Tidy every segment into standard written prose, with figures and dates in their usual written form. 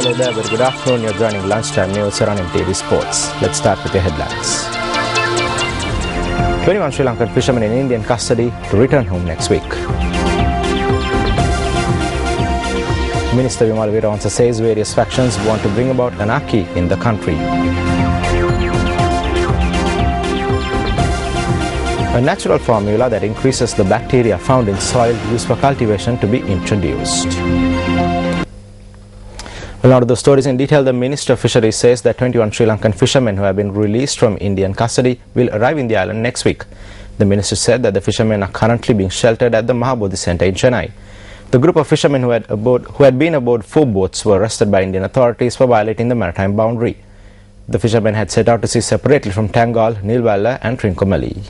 Hello there, very good afternoon. You're joining Lunchtime News on MTV Sports. Let's start with the headlines. 21 Sri Lankan fishermen in Indian custody to return home next week. Minister Vimal Weerawansa says various factions want to bring about anarchy in the country. A natural formula that increases the bacteria found in soil used for cultivation to be introduced. Well, now to the stories in detail. The Minister of Fisheries says that 21 Sri Lankan fishermen who have been released from Indian custody will arrive in the island next week. The Minister said that the fishermen are currently being sheltered at the Mahabodhi Centre in Chennai. The group of fishermen who had been aboard 4 boats were arrested by Indian authorities for violating the maritime boundary. The fishermen had set out to sea separately from Tangal, Nilvalla and Trincomalee.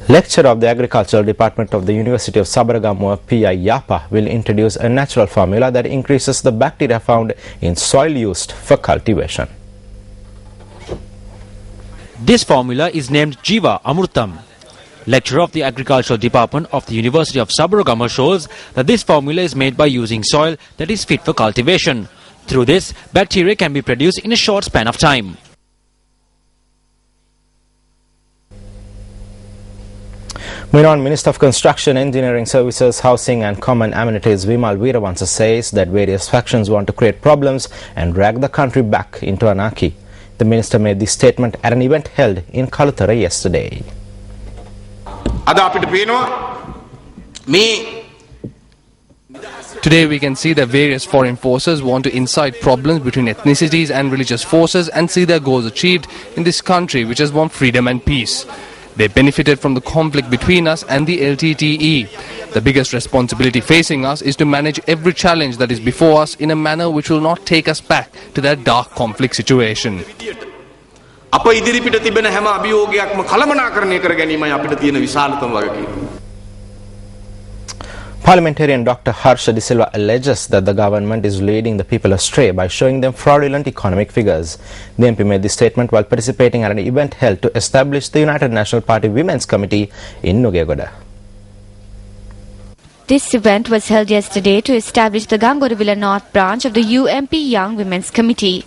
Lecturer of the Agricultural Department of the University of Sabaragamuwa, P.I. Yapa, will introduce a natural formula that increases the bacteria found in soil used for cultivation. This formula is named Jiva Amrutam. Lecturer of the Agricultural Department of the University of Sabaragamuwa shows that this formula is made by using soil that is fit for cultivation. Through this, bacteria can be produced in a short span of time. Moving Minister of Construction, Engineering Services, Housing and Common Amenities Vimal Weerawansa says that various factions want to create problems and drag the country back into anarchy. The minister made this statement at an event held in Kalutara yesterday. Today we can see that various foreign forces want to incite problems between ethnicities and religious forces and see their goals achieved in this country which has won freedom and peace. They benefited from the conflict between us and the LTTE. The biggest responsibility facing us is to manage every challenge that is before us in a manner which will not take us back to that dark conflict situation. Parliamentarian Dr. Harsha De Silva alleges that the government is leading the people astray by showing them fraudulent economic figures. The MP made this statement while participating at an event held to establish the United National Party Women's Committee in Nugegoda. This event was held yesterday to establish the Gangodawilla North branch of the UMP Young Women's Committee.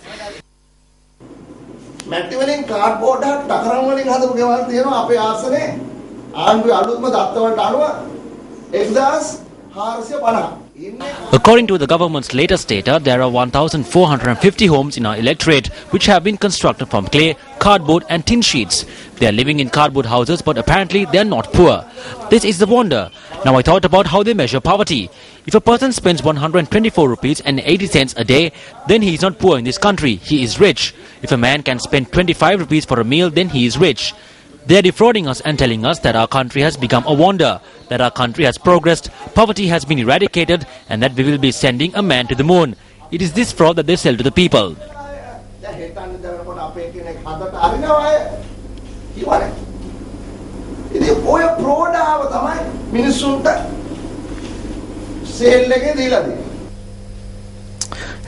According to the government's latest data, there are 1,450 homes in our electorate which have been constructed from clay, cardboard and tin sheets. They are living in cardboard houses, but apparently they are not poor. This is the wonder. Now I thought about how they measure poverty. If a person spends 124 rupees and 80 cents a day, then he is not poor in this country, he is rich. If a man can spend 25 rupees for a meal, then he is rich. They are defrauding us and telling us that our country has become a wonder, that our country has progressed, poverty has been eradicated and that we will be sending a man to the moon. It is this fraud that they sell to the people.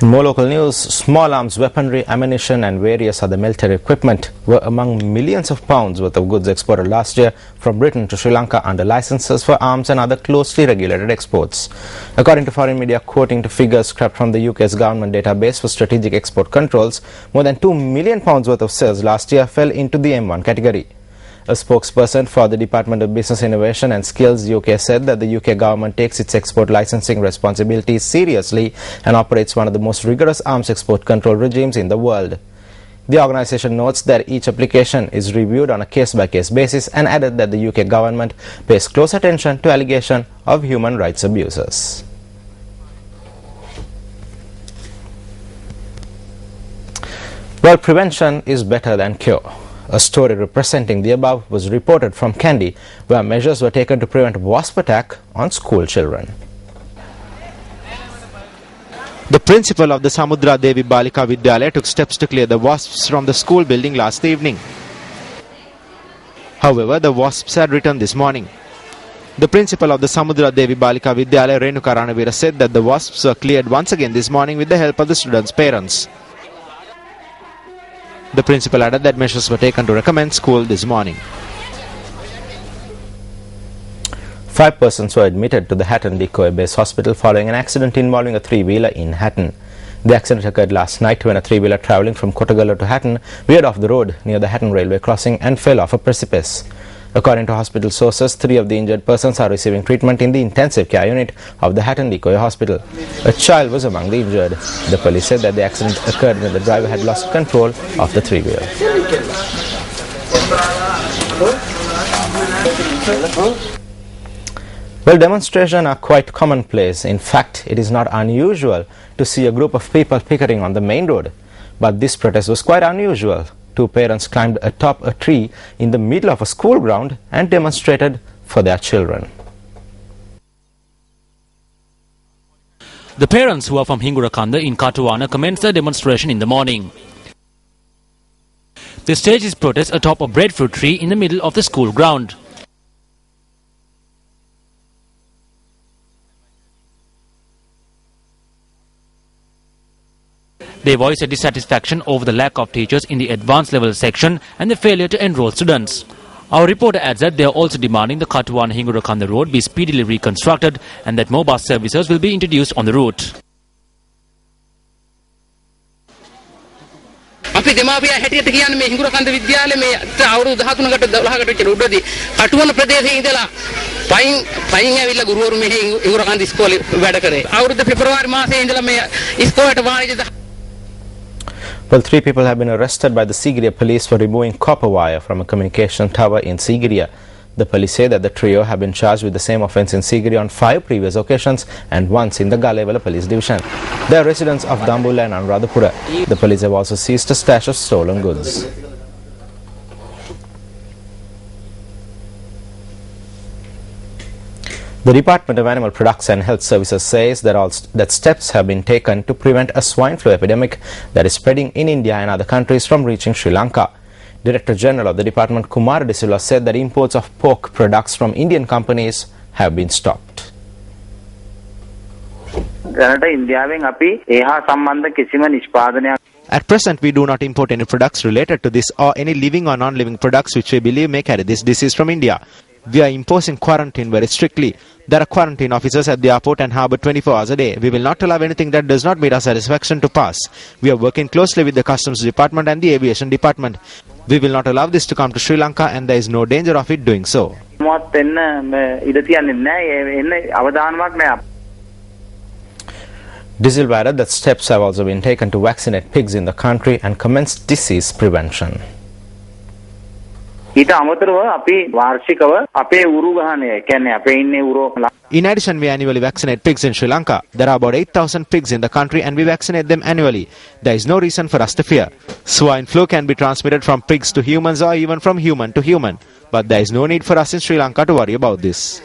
In more local news, small arms, weaponry, ammunition and various other military equipment were among millions of pounds worth of goods exported last year from Britain to Sri Lanka under licenses for arms and other closely regulated exports. According to foreign media quoting to figures scrapped from the UK's government database for strategic export controls, more than £2 million worth of sales last year fell into the M1 category. A spokesperson for the Department of Business Innovation and Skills UK said that the UK government takes its export licensing responsibilities seriously and operates one of the most rigorous arms export control regimes in the world. The organisation notes that each application is reviewed on a case-by-case basis and added that the UK government pays close attention to allegations of human rights abuses. Well, prevention is better than cure. A story representing the above was reported from Kandy, where measures were taken to prevent wasp attack on school children. The principal of the Samudra Devi Balika Vidyalaya took steps to clear the wasps from the school building last evening. However, the wasps had returned this morning. The principal of the Samudra Devi Balika Vidyalaya, Renuka Ranavira, said that the wasps were cleared once again this morning with the help of the students' parents. The principal added that measures were taken to recommend school this morning. 5 persons were admitted to the Hatton Decoy Base Hospital following an accident involving a three-wheeler in Hatton. The accident occurred last night when a three-wheeler travelling from Kottagalla to Hatton veered off the road near the Hatton railway crossing and fell off a precipice. According to hospital sources, 3 of the injured persons are receiving treatment in the intensive care unit of the Hatton Decoy Hospital. A child was among the injured. The police said that the accident occurred when the driver had lost control of the three-wheeler. Well, demonstrations are quite commonplace. In fact, it is not unusual to see a group of people picketting on the main road. But this protest was quite unusual. 2 parents climbed atop a tree in the middle of a school ground and demonstrated for their children. The parents, who are from Hingurakanda in Katuwana, commenced the demonstration in the morning. They staged this protest atop a breadfruit tree in the middle of the school ground. They voiced a dissatisfaction over the lack of teachers in the advanced level section and the failure to enroll students. Our reporter adds that they are also demanding the Katuwana-Hingurakanda road be speedily reconstructed and that more bus services will be introduced on the route. අපි දෙමාපිය හැටියට කියන්නේ මේ හිඟුරකන්ද විද්‍යාලයේ මේ අවුරුදු 13කට 12කට විතර උඩදී කටුවන ප්‍රදේශයේ ඉඳලා පයින් ඇවිල්ලා ගුරුවරු මේ හිඟුරකන්ද ඉස්කෝලේ වැඩ කරේ. අවුරුදු පෙබරවාරි මාසයේ ඉඳලා මේ ඉස්කෝලේට වාණිජ. Well, 3 people have been arrested by the Sigiriya police for removing copper wire from a communication tower in Sigiriya. The police say that the trio have been charged with the same offence in Sigiriya on 5 previous occasions and once in the Galevala police division. They are residents of Dambulla and Anuradhapura. The police have also seized a stash of stolen goods. The Department of Animal Products and Health Services says that steps have been taken to prevent a swine flu epidemic that is spreading in India and other countries from reaching Sri Lanka. Director General of the department, Kumar De Silva, said that imports of pork products from Indian companies have been stopped. At present, we do not import any products related to this or any living or non-living products which we believe may carry this disease from India. We are imposing quarantine very strictly. There are quarantine officers at the airport and harbour 24 hours a day. We will not allow anything that does not meet our satisfaction to pass. We are working closely with the Customs Department and the Aviation Department. We will not allow this to come to Sri Lanka and there is no danger of it doing so. De Silva added that steps have also been taken to vaccinate pigs in the country and commence disease prevention. In addition, we annually vaccinate pigs in Sri Lanka. There are about 8,000 pigs in the country and we vaccinate them annually. There is no reason for us to fear. Swine flu can be transmitted from pigs to humans or even from human to human. But there is no need for us in Sri Lanka to worry about this.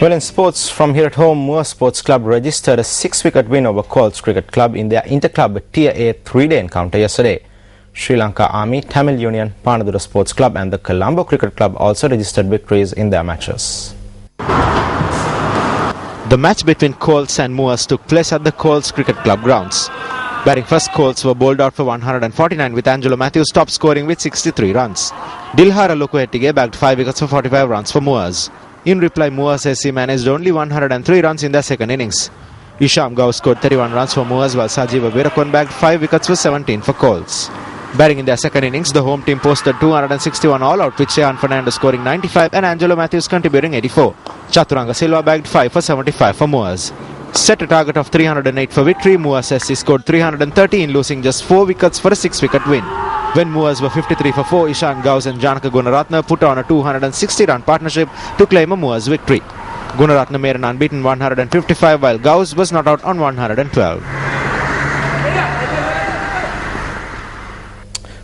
Well, in sports, from here at home, Moore Sports Club registered a 6-wicket win over Colts Cricket Club in their inter-club Tier A 3-day encounter yesterday. Sri Lanka Army, Tamil Union, Panadura Sports Club and the Colombo Cricket Club also registered victories in their matches. The match between Colts and Moors took place at the Colts Cricket Club grounds. Batting first, Colts were bowled out for 149 with Angelo Matthews top scoring with 63 runs. Dilhara Lokuhettige bagged 5 wickets for 45 runs for Moors. In reply, Moors SC managed only 103 runs in their second innings. Isham Gao scored 31 runs for Moors while Sajiva Veerakon bagged 5 wickets for 17 for Colts. Batting in their second innings, the home team posted 261 all-out with Cheyan Fernandez scoring 95 and Angelo Matthews contributing 84. Chaturanga Silva bagged 5 for 75 for Moors. Set a target of 308 for victory, Moors SC scored 330 in losing just 4 wickets for a 6-wicket win. When Moors were 53 for 4, Ishan Gauss and Janaka Gunaratne put on a 260-run partnership to claim a Moors victory. Gunaratne made an unbeaten 155 while Gauss was not out on 112.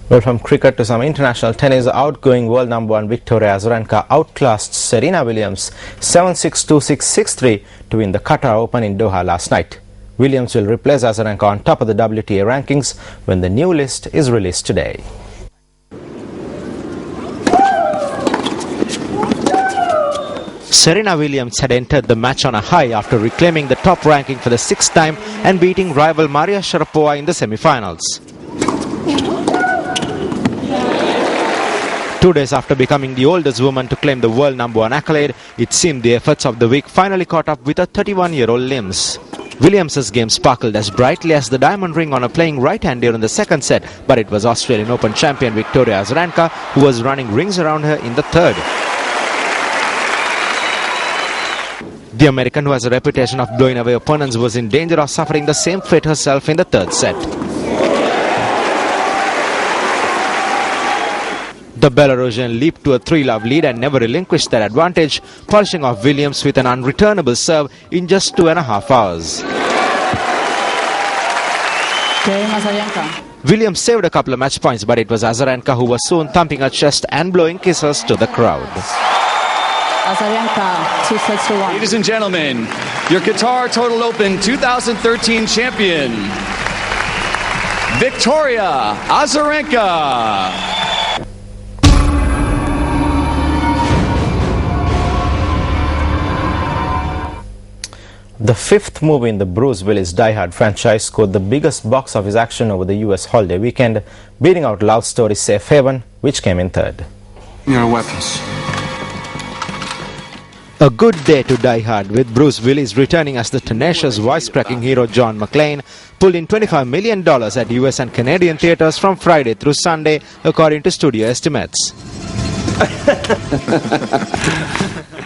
Well, from cricket to some international tennis, outgoing world number 1 Victoria Azarenka outclassed Serena Williams 7-6, 2-6, 6-3 to win the Qatar Open in Doha last night. Williams will replace Azarenka on top of the WTA rankings when the new list is released today. Serena Williams had entered the match on a high after reclaiming the top ranking for the 6th time and beating rival Maria Sharapova in the semi-finals. 2 days after becoming the oldest woman to claim the world #1 accolade, it seemed the efforts of the week finally caught up with her 31-year-old limbs. Williams' game sparkled as brightly as the diamond ring on her playing right hand during the second set, but it was Australian Open champion Victoria Azarenka who was running rings around her in the third. The American, who has a reputation of blowing away opponents, was in danger of suffering the same fate herself in the third set. The Belarusian leaped to a 3-love lead and never relinquished that advantage, polishing off Williams with an unreturnable serve in just 2.5 hours. Williams saved a couple of match points, but it was Azarenka who was soon thumping her chest and blowing kisses to the crowd. Azarenka, 2 sets to 1. Ladies and gentlemen, your Qatar Total Open 2013 champion, Victoria Azarenka. The fifth movie in the Bruce Willis Die Hard franchise scored the biggest box office action over the US holiday weekend, beating out Love Story's Safe Haven, which came in third. Your weapons. A good day to Die Hard, with Bruce Willis returning as the tenacious voice-cracking hero John McClane, pulled in $25 million at US and Canadian theatres from Friday through Sunday, according to studio estimates.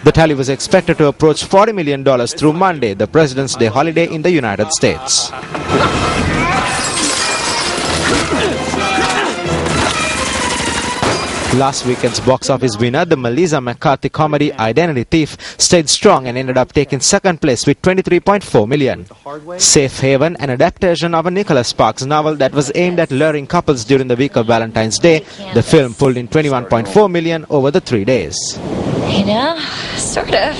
The tally was expected to approach $40 million through Monday, the President's Day holiday in the United States. Last weekend's box office winner, the Melissa McCarthy comedy Identity Thief, stayed strong and ended up taking second place with $23.4 million. Safe Haven, an adaptation of a Nicholas Sparks novel that was aimed at luring couples during the week of Valentine's Day, the film pulled in $21.4 million over the 3 days. You know, sort of.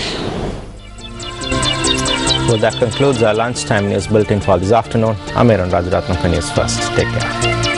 Well, that concludes our lunchtime news bulletin for this afternoon. I'm Aaron Rajaratnam for News First. Take care.